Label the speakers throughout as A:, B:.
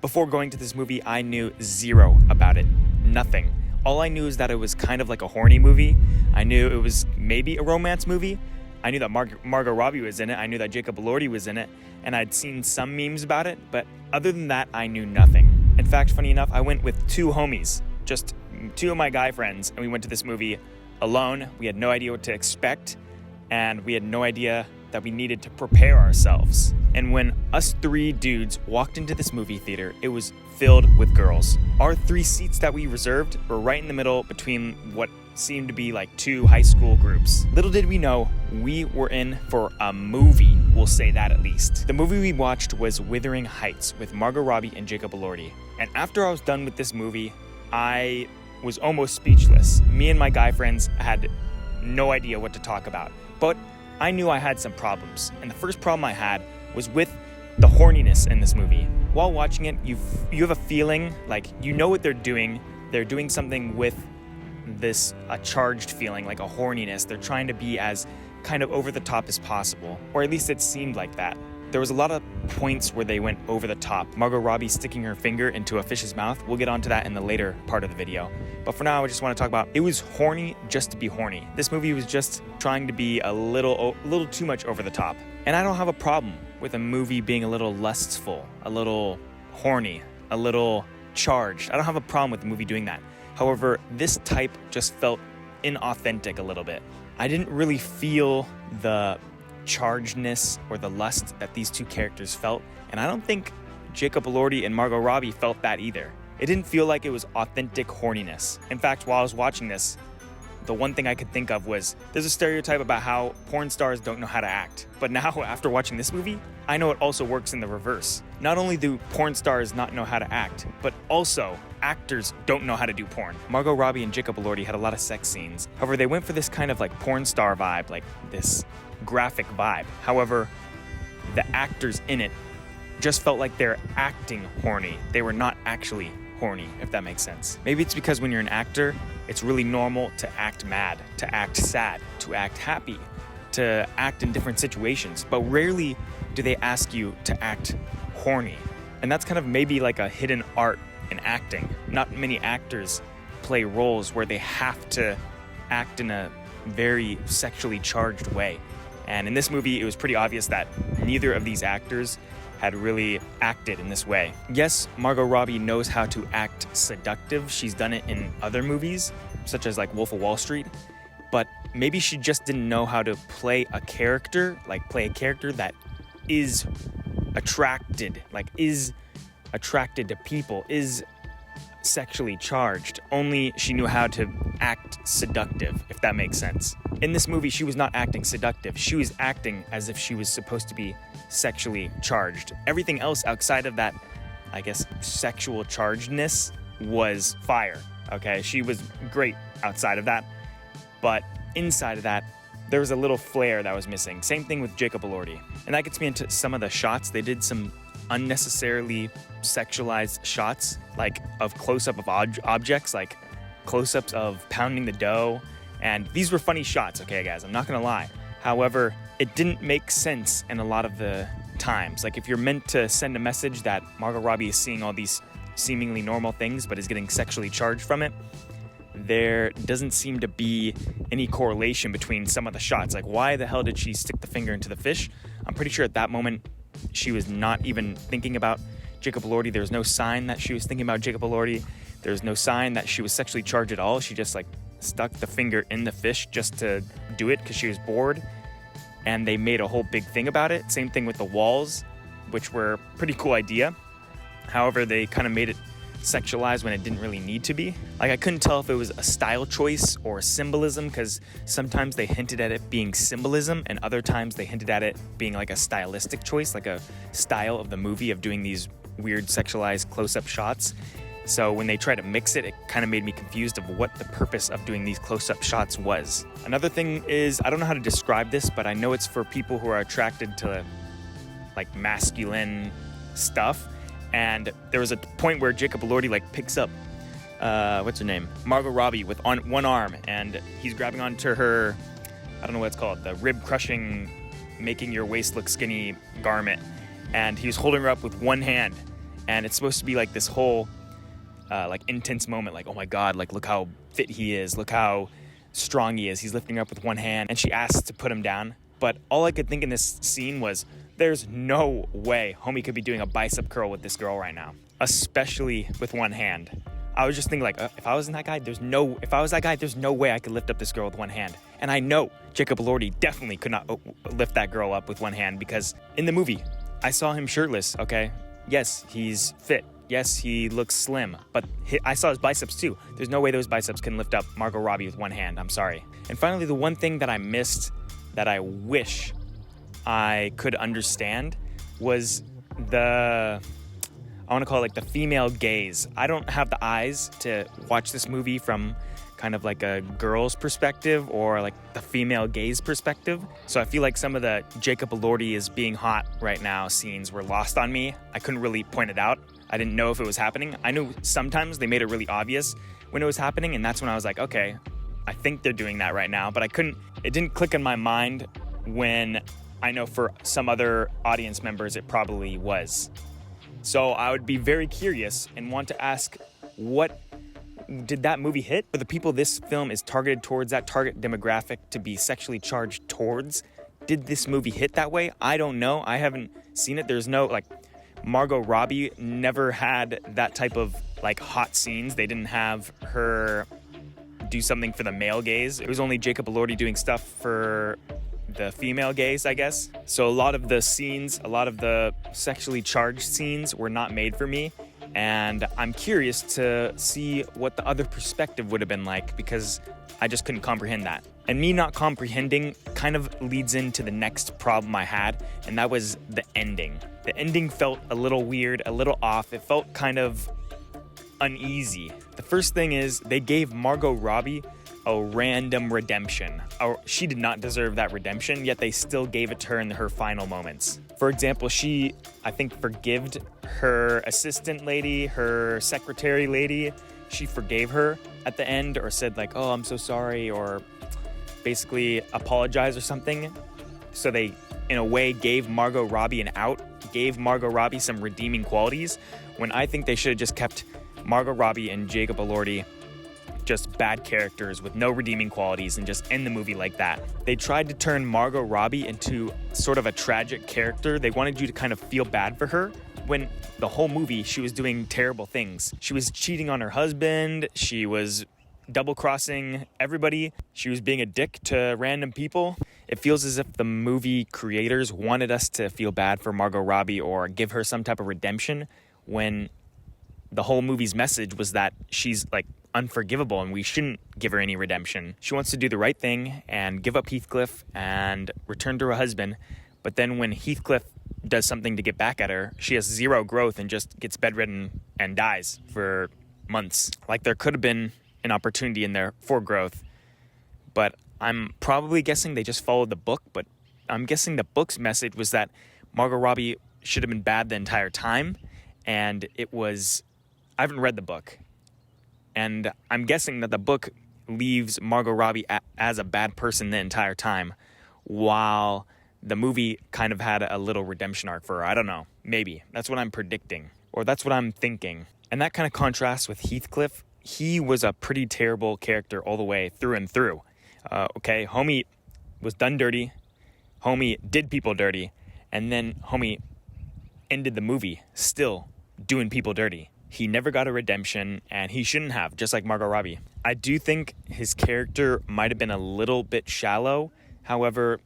A: Before going to this movie, I knew zero about it. Nothing. All I knew is that it was kind of like a horny movie. I knew it was maybe a romance movie. I knew that Margot Robbie was in it. I knew that Jacob Elordi was in it. And I'd seen some memes about it. But other than that, I knew nothing. In fact, funny enough, I went with two homies. Just two of my guy friends. And we went to this movie alone. We had no idea what to expect. And we had no idea that we needed to prepare ourselves. And when us three dudes walked into this movie theater, it was filled with girls. Our 3 seats that we reserved were right in the middle between what seemed to be like 2 high school groups. Little did we know, we were in for a movie, we'll say that at least. The movie we watched was Wuthering Heights with Margot Robbie and Jacob Elordi. And after I was done with this movie, I was almost speechless. Me and my guy friends had no idea what to talk about. But I knew I had some problems, and the first problem I had was with the horniness in this movie. While watching it, you have a feeling like you know what they're doing. They're doing something with this, a charged feeling, like a horniness. They're trying to be as kind of over the top as possible, or at least it seemed like that. There was a lot of points where they went over the top. Margot Robbie sticking her finger into a fish's mouth. We'll get onto that in the later part of the video. But for now, I just want to talk about, it was horny just to be horny. This movie was just trying to be a little too much over the top. And I don't have a problem with a movie being a little lustful, a little horny, a little charged. I don't have a problem with the movie doing that. However, this type just felt inauthentic a little bit. I didn't really feel the chargedness or the lust that these two characters felt, and I don't think Jacob Elordi and Margot Robbie felt that either. It didn't feel like it was authentic horniness. In fact, while I was watching this, the one thing I could think of was there's a stereotype about how porn stars don't know how to act. But now, after watching this movie, I know it also works in the reverse. Not only do porn stars not know how to act, but also actors don't know how to do porn. Margot Robbie and Jacob Elordi had a lot of sex scenes. However, they went for this kind of like porn star vibe, like this graphic vibe. However, the actors in it just felt like they're acting horny. They were not actually horny, if that makes sense. Maybe it's because when you're an actor, it's really normal to act mad, to act sad, to act happy, to act in different situations, but rarely do they ask you to act horny. And that's kind of maybe like a hidden art in acting. Not many actors play roles where they have to act in a very sexually charged way. And in this movie, it was pretty obvious that neither of these actors had really acted in this way. Yes, Margot Robbie knows how to act seductive. She's done it in other movies, such as like Wolf of Wall Street, but maybe she just didn't know how to play a character that is attracted to people, is sexually charged. Only she knew how to act seductive, if that makes sense. In this movie, she was not acting seductive. She was acting as if she was supposed to be sexually charged. Everything else outside of that, I guess, sexual chargedness was fire, okay? She was great outside of that, but inside of that, there was a little flair that was missing. Same thing with Jacob Elordi. And that gets me into some of the shots. They did some unnecessarily sexualized shots, like of close-up of objects, like close-ups of pounding the dough. And these were funny shots, okay, guys? I'm not gonna lie. However, it didn't make sense in a lot of the times. Like, if you're meant to send a message that Margot Robbie is seeing all these seemingly normal things but is getting sexually charged from it, there doesn't seem to be any correlation between some of the shots. Like, why the hell did she stick the finger into the fish? I'm pretty sure at that moment she was not even thinking about Jacob Elordi. There was no sign that she was thinking about Jacob Elordi. There's no sign that she was sexually charged at all. She just like stuck the finger in the fish just to do it because she was bored. And they made a whole big thing about it. Same thing with the walls, which were a pretty cool idea. However, they kind of made it sexualized when it didn't really need to be. Like, I couldn't tell if it was a style choice or symbolism, because sometimes they hinted at it being symbolism and other times they hinted at it being like a stylistic choice, like a style of the movie of doing these weird sexualized close-up shots. So when they tried to mix it, it kind of made me confused of what the purpose of doing these close-up shots was. Another thing is, I don't know how to describe this, but I know it's for people who are attracted to like masculine stuff. And there was a point where Jacob Elordi like picks up, what's her name? Margot Robbie with on one arm, and he's grabbing onto her, I don't know what it's called, the rib-crushing, making your waist look skinny garment. And he was holding her up with one hand. and it's supposed to be like this whole like intense moment, like, oh my God, like look how fit he is, look how strong he is, he's lifting up with one hand, and she asks to put him down. But all I could think in this scene was, there's no way homie could be doing a bicep curl with this girl right now, especially with one hand. I was just thinking, like, if I was that guy, there's no way I could lift up this girl with one hand. And I know Jacob Elordi definitely could not lift that girl up with one hand, because in the movie, I saw him shirtless, okay? Yes, he's fit. Yes, he looks slim, but I saw his biceps too. There's no way those biceps can lift up Margot Robbie with one hand. I'm sorry. And finally, the one thing that I missed that I wish I could understand was I want to call it like the female gaze. I don't have the eyes to watch this movie from kind of like a girl's perspective or like the female gaze perspective. So I feel like some of the Jacob Elordi is being hot right now scenes were lost on me. I couldn't really point it out. I didn't know if it was happening. I knew sometimes they made it really obvious when it was happening, and that's when I was like, okay, I think they're doing that right now, but it didn't click in my mind when I know for some other audience members it probably was. So I would be very curious and want to ask, what did that movie hit? For the people this film is targeted towards, that target demographic to be sexually charged towards, did this movie hit that way? I don't know. I haven't seen it. There's no, like, Margot Robbie never had that type of, like, hot scenes. They didn't have her do something for the male gaze. It was only Jacob Elordi doing stuff for the female gaze, I guess. So a lot of the scenes, a lot of the sexually charged scenes were not made for me. And I'm curious to see what the other perspective would have been like, because I just couldn't comprehend that. And me not comprehending kind of leads into the next problem I had, and that was the ending. The ending felt a little weird, a little off. It felt kind of uneasy. The first thing is they gave Margot Robbie a random redemption. She did not deserve that redemption, yet they still gave it to her in her final moments. For example, she, I think, forgived her assistant lady, her secretary lady. She forgave her at the end, or said like, oh, I'm so sorry, or basically apologized or something. So they, in a way, gave Margot Robbie an out, gave Margot Robbie some redeeming qualities, when I think they should have just kept Margot Robbie and Jacob Elordi just bad characters with no redeeming qualities and just end the movie like that. They tried to turn Margot Robbie into sort of a tragic character. They wanted you to kind of feel bad for her, when the whole movie she was doing terrible things. She was cheating on her husband, she was double-crossing everybody, she was being a dick to random people. It feels as if the movie creators wanted us to feel bad for Margot Robbie or give her some type of redemption, when the whole movie's message was that she's like unforgivable and we shouldn't give her any redemption. She wants to do the right thing and give up Heathcliff and return to her husband, but then when Heathcliff does something to get back at her, she has zero growth and just gets bedridden and dies for months. Like, there could have been an opportunity in there for growth, but I'm probably guessing they just followed the book. But I'm guessing the book's message was that Margot Robbie should have been bad the entire time, and it was, I haven't read the book, and I'm guessing that the book leaves Margot Robbie as a bad person the entire time, while the movie kind of had a little redemption arc for her. I don't know. Maybe. That's what I'm predicting. Or that's what I'm thinking. And that kind of contrasts with Heathcliff. He was a pretty terrible character all the way through and through. Okay, homie was done dirty. Homie did people dirty. And then homie ended the movie still doing people dirty. He never got a redemption, and he shouldn't have, just like Margot Robbie. I do think his character might have been a little bit shallow. However,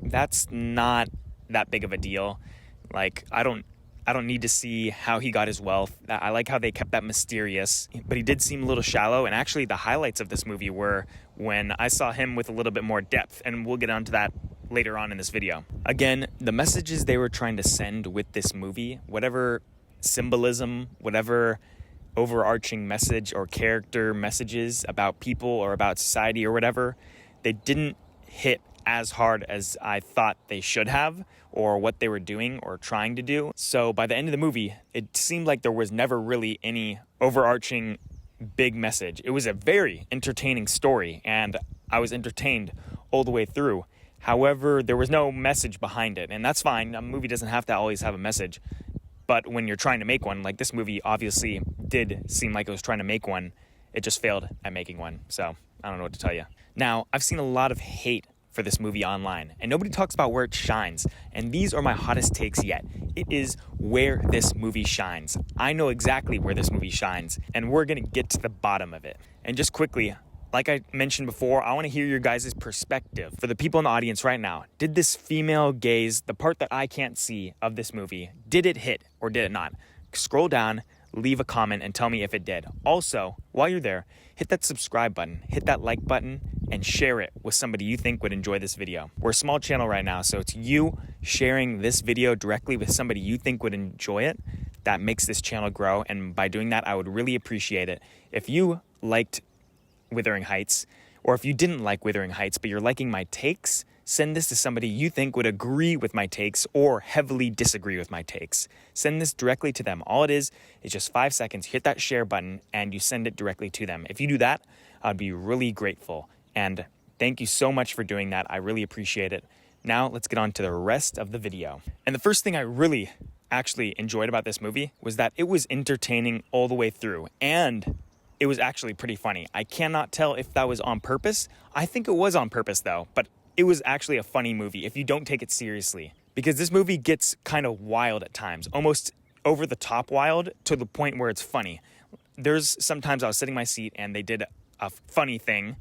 A: that's not that big of a deal. Like, I don't need to see how he got his wealth. I like how they kept that mysterious, but he did seem a little shallow. And actually, the highlights of this movie were when I saw him with a little bit more depth, and we'll get onto that later on in this video. Again, the messages they were trying to send with this movie, whatever symbolism, whatever overarching message or character messages about people or about society or whatever, they didn't hit as hard as I thought they should have, or what they were doing or trying to do. So by the end of the movie, it seemed like there was never really any overarching big message. It was a very entertaining story, and I was entertained all the way through. However, there was no message behind it, and that's fine. A movie doesn't have to always have a message. But when you're trying to make one, like this movie obviously did seem like it was trying to make one, it just failed at making one. So I don't know what to tell you. Now, I've seen a lot of hate for this movie online, and nobody talks about where it shines. And these are my hottest takes yet. It is where this movie shines. I know exactly where this movie shines, and we're going to get to the bottom of it. And just quickly, like I mentioned before, I want to hear your guys' perspective. For the people in the audience right now, did this female gaze, the part that I can't see of this movie, did it hit or did it not? Scroll down, leave a comment, and tell me if it did. Also, while you're there, hit that subscribe button, hit that like button, and share it with somebody you think would enjoy this video. We're a small channel right now, so it's you sharing this video directly with somebody you think would enjoy it that makes this channel grow. And by doing that, I would really appreciate it. If you liked Wuthering Heights, or if you didn't like Wuthering Heights, but you're liking my takes, send this to somebody you think would agree with my takes or heavily disagree with my takes. Send this directly to them. All it is just 5 seconds. Hit that share button and you send it directly to them. If you do that, I'd be really grateful. And thank you so much for doing that. I really appreciate it. Now let's get on to the rest of the video. And the first thing I really actually enjoyed about this movie was that it was entertaining all the way through. And it was actually pretty funny. I cannot tell if that was on purpose. I think it was on purpose though, but it was actually a funny movie if you don't take it seriously. Because this movie gets kind of wild at times, almost over the top wild to the point where it's funny. There's sometimes I was sitting in my seat and they did a funny thing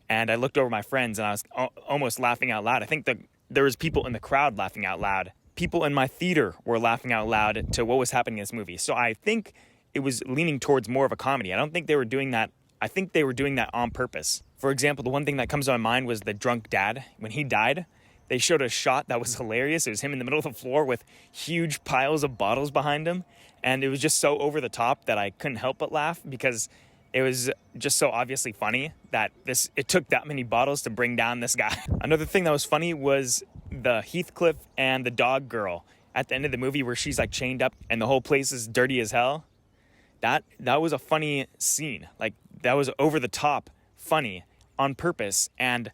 A: and I looked over my friends and I was almost laughing out loud. I think that there was people in the crowd laughing out loud. People in my theater were laughing out loud to what was happening in this movie. So I think it was leaning towards more of a comedy. I don't think they were doing that. I think they were doing that on purpose. For example, the one thing that comes to my mind was the drunk dad. When he died, they showed a shot that was hilarious. It was him in the middle of the floor with huge piles of bottles behind him. And it was just so over the top that I couldn't help but laugh because it was just so obviously funny that it took that many bottles to bring down this guy. Another thing that was funny was the Heathcliff and the dog girl at the end of the movie where she's like chained up and the whole place is dirty as hell. That was a funny scene. Like that was over the top funny on purpose. And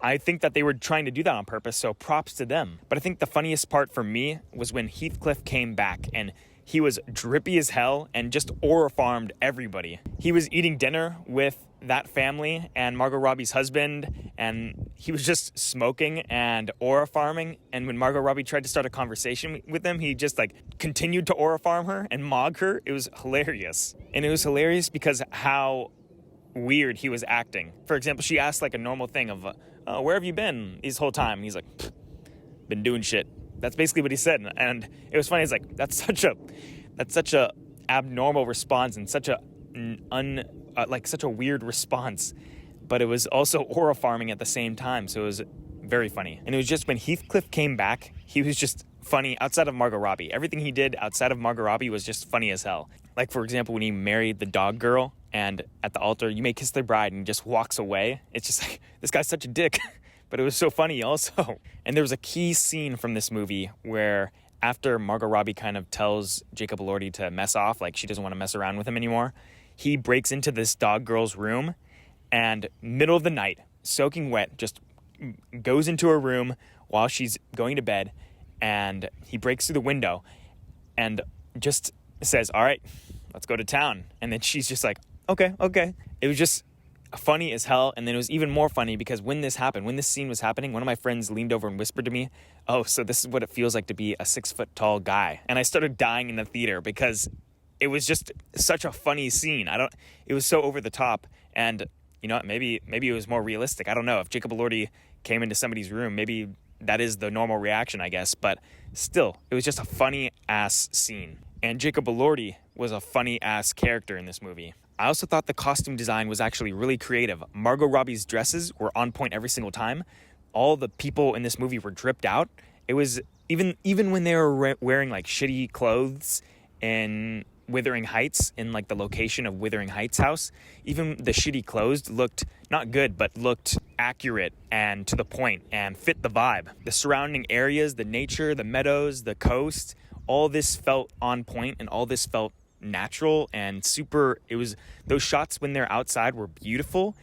A: I think that they were trying to do that on purpose. So props to them. But I think the funniest part for me was when Heathcliff came back and he was drippy as hell and just aura farmed everybody. He was eating dinner with that family and Margot Robbie's husband, and he was just smoking and aura farming. And when Margot Robbie tried to start a conversation with him, he just like continued to aura farm her and mog her. It was hilarious. And it was hilarious because how weird he was acting. For example, she asked like a normal thing of, where have you been this whole time? And he's like, been doing shit. That's basically what he said. And it was funny. It's like, that's such a abnormal response and such a such a weird response, but it was also aura farming at the same time. So it was very funny. And it was just when Heathcliff came back, he was just funny outside of Margot Robbie. Everything he did outside of Margot Robbie was just funny as hell. Like, for example, when he married the dog girl and at the altar, you may kiss the bride, and he just walks away. It's just like, this guy's such a dick. But it was so funny also. And there was a key scene from this movie where after Margot Robbie kind of tells Jacob Elordi to mess off, like she doesn't want to mess around with him anymore, he breaks into this dog girl's room and middle of the night, soaking wet, just goes into her room while she's going to bed, and he breaks through the window and just says, all right, let's go to town. And then she's just like, okay. It was just funny as hell. And then it was even more funny because when this scene was happening, one of my friends leaned over and whispered to me, oh, so this is what it feels like to be a 6 foot tall guy. And I started dying in the theater because it was just such a funny scene. It was so over the top. And you know, maybe it was more realistic. I don't know. If Jacob Elordi came into somebody's room, maybe that is the normal reaction, I guess. But still, it was just a funny ass scene. And Jacob Elordi was a funny ass character in this movie. I also thought the costume design was actually really creative. Margot Robbie's dresses were on point every single time. All the people in this movie were dripped out. It was even when they were wearing like shitty clothes in Wuthering Heights, in like the location of Wuthering Heights house, even the shitty clothes looked not good, but looked accurate and to the point and fit the vibe. The surrounding areas, the nature, the meadows, the coast, all this felt on point and all this felt natural and super. It was, those shots when they're outside were beautiful,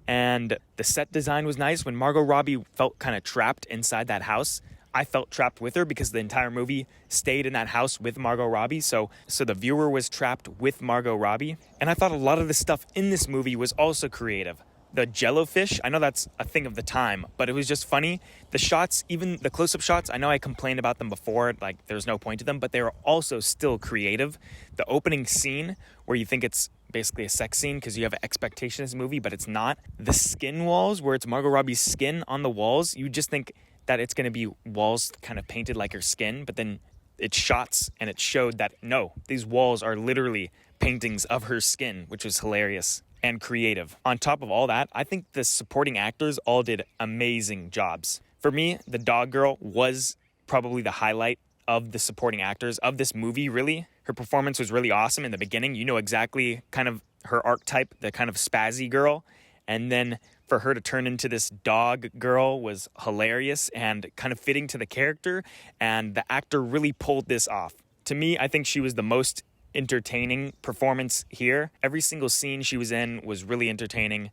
A: and the set design was nice. When Margot Robbie felt kind of trapped inside that house, I felt trapped with her because the entire movie stayed in that house with Margot Robbie. So the viewer was trapped with Margot Robbie. And I thought a lot of the stuff in this movie was also creative. The jellofish, I know that's a thing of the time, but it was just funny. The shots, even the close-up shots, I know I complained about them before, like there's no point to them, but they were also still creative. The opening scene where you think it's basically a sex scene because you have an expectation of this movie, but it's not. The skin walls, where it's Margot Robbie's skin on the walls, you just think that it's going to be walls kind of painted like her skin, but then it's shots and it showed that no, these walls are literally paintings of her skin, which was hilarious and creative. On top of all that, I think the supporting actors all did amazing jobs. For me, the dog girl was probably the highlight of the supporting actors of this movie, really. Her performance was really awesome in the beginning. You know exactly kind of her archetype, the kind of spazzy girl. And then for her to turn into this dog girl was hilarious and kind of fitting to the character. And the actor really pulled this off. To me, I think she was the most entertaining performance here. Every single scene she was in was really entertaining.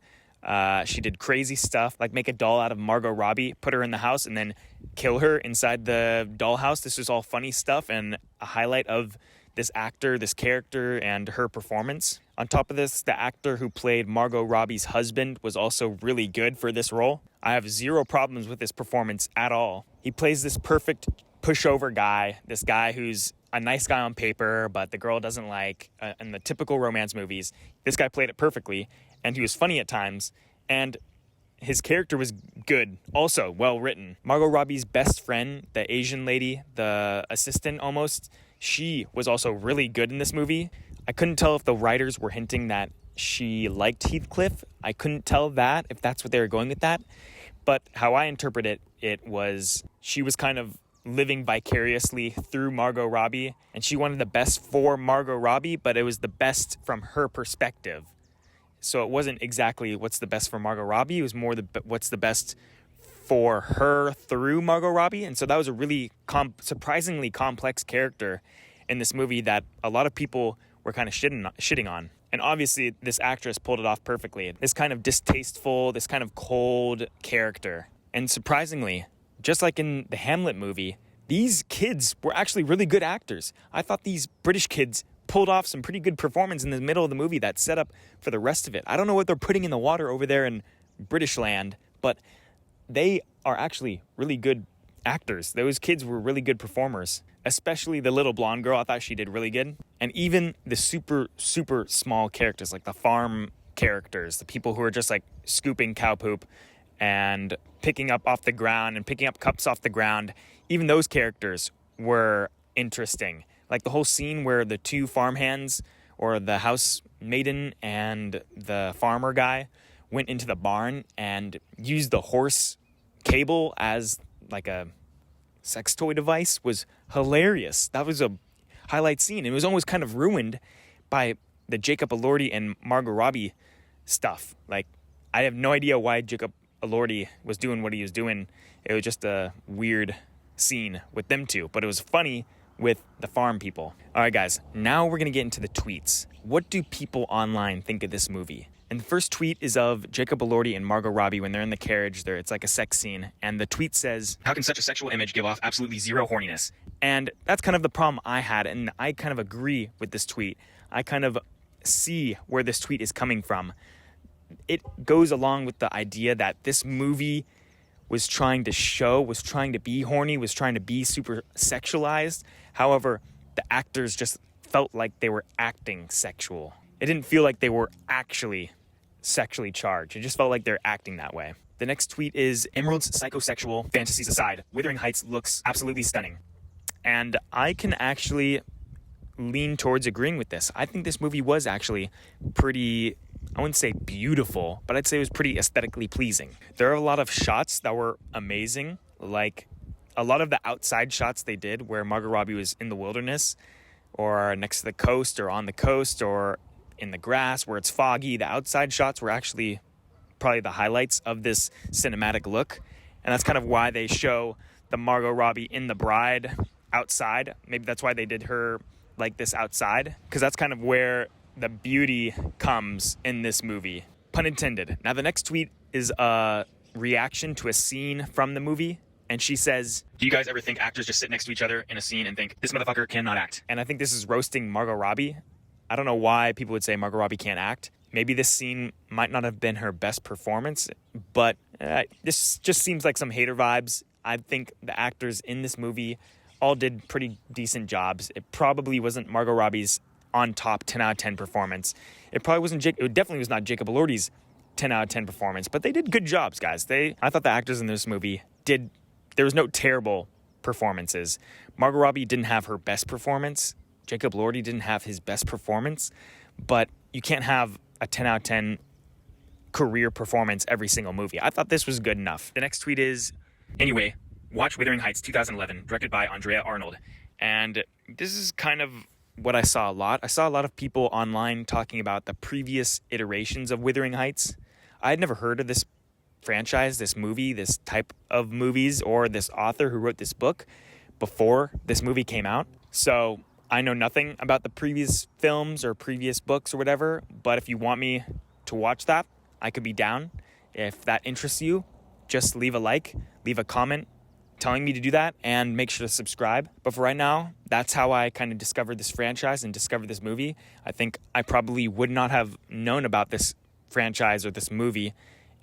A: She did crazy stuff, like make a doll out of Margot Robbie, put her in the house, and then kill her inside the dollhouse. This was all funny stuff and a highlight of this actor, this character, and her performance. On top of this, the actor who played Margot Robbie's husband was also really good for this role. I have zero problems with this performance at all. He plays this perfect pushover guy, this guy who's a nice guy on paper, but the girl doesn't like in the typical romance movies. This guy played it perfectly, and he was funny at times, and his character was good, also well written. Margot Robbie's best friend, the Asian lady, the assistant almost, she was also really good in this movie. I couldn't tell if the writers were hinting that she liked Heathcliff. I couldn't tell that, if that's what they were going with that. But how I interpret it was she was kind of living vicariously through Margot Robbie, and she wanted the best for Margot Robbie, but it was the best from her perspective. So it wasn't exactly what's the best for Margot Robbie, it was more what's the best for her through Margot Robbie. And so that was a really surprisingly complex character in this movie that a lot of people were kind of shitting on. And obviously this actress pulled it off perfectly. This kind of distasteful, this kind of cold character. And surprisingly, just like in the Hamlet movie, these kids were actually really good actors. I thought these British kids pulled off some pretty good performance in the middle of the movie that set up for the rest of it. I don't know what they're putting in the water over there in British land, but they are actually really good actors. Those kids were really good performers, especially the little blonde girl. I thought she did really good. And even the super, super small characters, like the farm characters, the people who are just like scooping cow poop and picking up off the ground and picking up cups off the ground, even those characters were interesting. Like the whole scene where the two farmhands, or the house maiden and the farmer guy, went into the barn and used the horse cable as like a sex toy device was hilarious. That was a highlight scene. It was almost kind of ruined by the Jacob Elordi and Margot Robbie stuff. Like, I have no idea why Jacob Elordi was doing what he was doing. It was just a weird scene with them two, but it was funny with the farm people. All right, guys, now we're going to get into the tweets. What do people online think of this movie? And the first tweet is of Jacob Elordi and Margot Robbie when they're in the carriage. It's like a sex scene. And the tweet says, "How can such a sexual image give off absolutely zero horniness?" And that's kind of the problem I had. And I kind of agree with this tweet. I kind of see where this tweet is coming from. It goes along with the idea that this movie was trying to be horny, was trying to be super sexualized. However, the actors just felt like they were acting sexual. It didn't feel like they were actually sexually charged. It just felt like they're acting that way. The next tweet is, "Emerald's psychosexual fantasies aside, Wuthering Heights looks absolutely stunning." And I can actually lean towards agreeing with this. I think this movie was actually pretty, I wouldn't say beautiful, but I'd say it was pretty aesthetically pleasing. There are a lot of shots that were amazing, like a lot of the outside shots they did where Margot Robbie was in the wilderness or next to the coast or on the coast or in the grass where it's foggy. The outside shots were actually probably the highlights of this cinematic look. And that's kind of why they show the Margot Robbie in the bride outside. Maybe that's why they did her like this outside, because that's kind of where the beauty comes in this movie. Pun intended. Now the next tweet is a reaction to a scene from the movie, and she says, "Do you guys ever think actors just sit next to each other in a scene and think, this motherfucker cannot act?" And I think this is roasting Margot Robbie. I don't know why people would say Margot Robbie can't act. Maybe this scene might not have been her best performance, but this just seems like some hater vibes. I think the actors in this movie all did pretty decent jobs. It probably wasn't Margot Robbie's on top 10 out of 10 performance. It definitely was not Jacob Elordi's 10 out of 10 performance, but they did good jobs, guys. I thought the actors in this movie there was no terrible performances. Margot Robbie didn't have her best performance. Jacob Elordi didn't have his best performance, but you can't have a 10 out of 10 career performance every single movie. I thought this was good enough. The next tweet is, anyway, watch Wuthering Heights 2011, directed by Andrea Arnold. And this is kind of what I saw a lot. I saw a lot of people online talking about the previous iterations of Wuthering Heights. I had never heard of this franchise, this movie, this type of movies, or this author who wrote this book before this movie came out. So I know nothing about the previous films or previous books or whatever, but if you want me to watch that, I could be down. If that interests you, just leave a like, leave a comment telling me to do that, and make sure to subscribe. But for right now, that's how I kind of discovered this franchise and discovered this movie. I think I probably would not have known about this franchise or this movie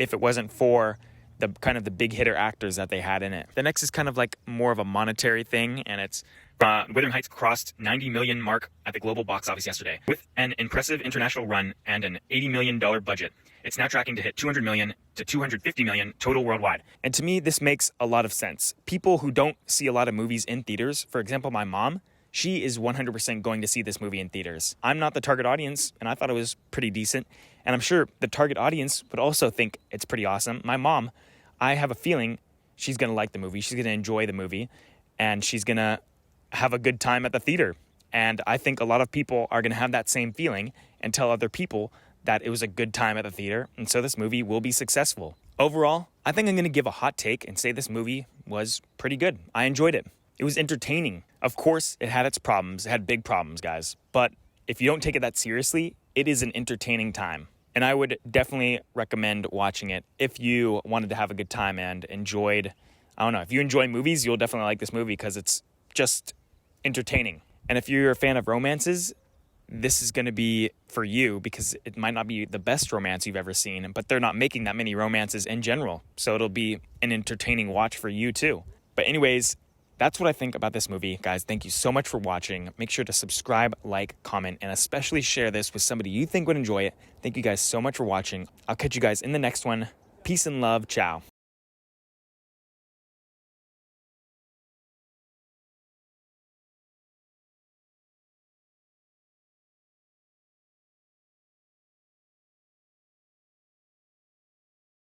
A: if it wasn't for the kind of the big hitter actors that they had in it. The next is kind of like more of a monetary thing, and it's Wuthering Heights crossed 90 million mark at the global box office yesterday. With an impressive international run and an $80 million budget, it's now tracking to hit 200 million to 250 million total worldwide. And to me, this makes a lot of sense. People who don't see a lot of movies in theaters, for example, my mom, she is 100% going to see this movie in theaters. I'm not the target audience, and I thought it was pretty decent. And I'm sure the target audience would also think it's pretty awesome. My mom, I have a feeling she's going to like the movie. She's going to enjoy the movie, and she's going to have a good time at the theater. And I think a lot of people are going to have that same feeling and tell other people that it was a good time at the theater. And so this movie will be successful. Overall, I think I'm going to give a hot take and say this movie was pretty good. I enjoyed it. It was entertaining. Of course, it had its problems. It had big problems, guys. But if you don't take it that seriously, it is an entertaining time. And I would definitely recommend watching it if you wanted to have a good time and enjoyed, I don't know, if you enjoy movies, you'll definitely like this movie because it's just entertaining. And if you're a fan of romances, this is going to be for you because it might not be the best romance you've ever seen, but they're not making that many romances in general. So it'll be an entertaining watch for you too. But anyways, that's what I think about this movie. Guys, thank you so much for watching. Make sure to subscribe, like, comment, and especially share this with somebody you think would enjoy it. Thank you guys so much for watching. I'll catch you guys in the next one. Peace and love. Ciao.